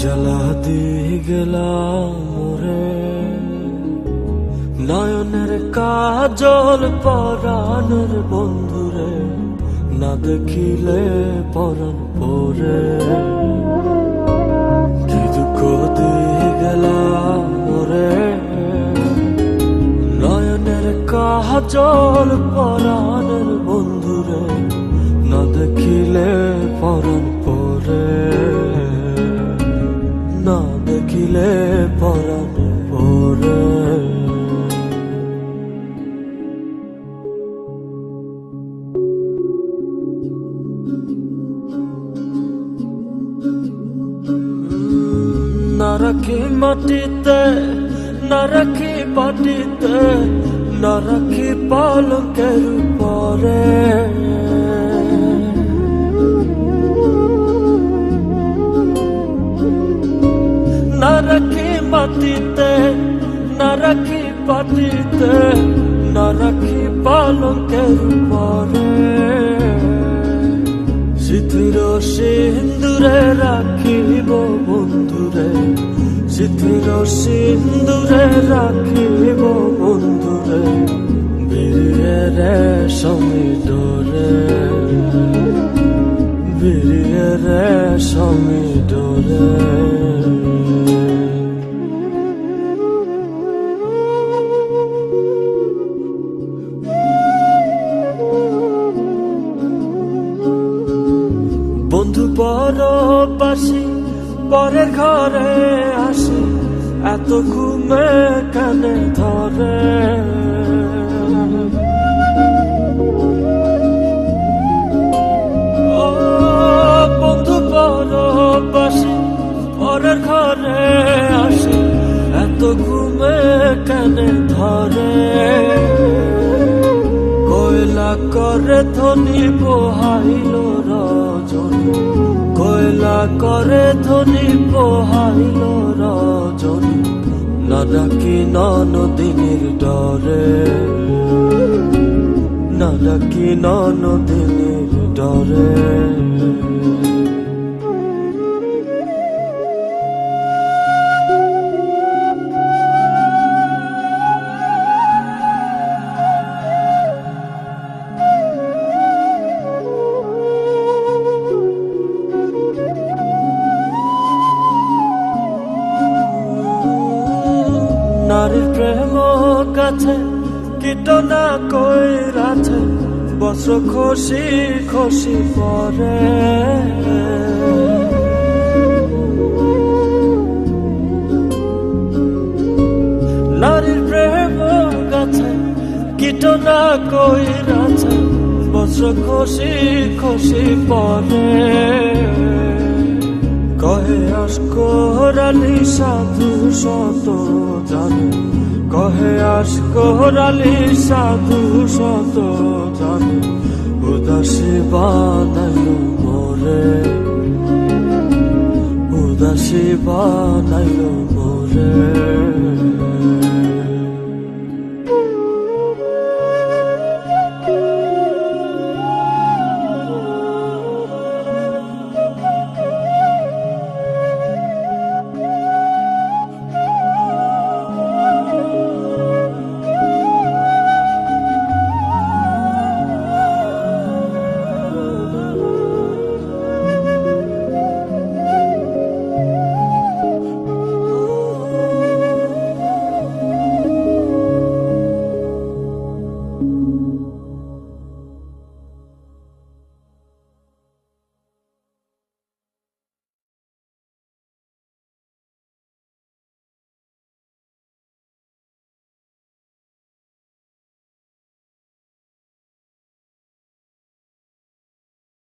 জ্বালা দিয়ে গেলাম রে নয়নের কাজল পরাণের বন্ধুরে, না দেখিলে পরাণ পরে। কি দুঃখ দিয়ে গেলাম রে নয়নের কাজল পরাণের বন্ধুরে, না দেখিলে পরাণ পরে, না দেখিলে পরাণ পরে। না রাখি মাটিতে, না রাখি পাটিতে, না রাখি পালকের পরে। না রাখি মাটিতে, না রাখি পাটিতে, না রাখি পালকের পরে। সিথির সিন্দুরে রাখিব বন্ধুরে, সিথির সিন্দুরে রাখিব বন্ধুরে, বিরিয়ে রেশমি ডোরে, বিরিয়ে রেশমি ডোরে। বন্ধু পরবাসী পরের ঘরে আসি, এত ঘুমে কানে ধরে। ও বন্ধু পরবাসী পরের ঘরে আসি, এত ঘুমে কানে ধরে। কয়লা করে ধনী পোহাইল রজনী, কয়লা করে ধনী পোহাইল রজনী, না ডাকি ননদিনীর ডরে, না ডাকি ননদিনীর ডরে। নারীর প্রেম কাছে কীটনা কইরাছে, বস্ত্র খসি খসি পরে। নারীর প্রেম কাছে কীটনা কইরাছে, বস্ত্র খসি খসি পরে। কহে আশকরালি সাধু শত জানে, কহে আশকরালি সাধু শত জানে, উদাসী বানাইল মোরে, উদাসী বানাইল মোরে।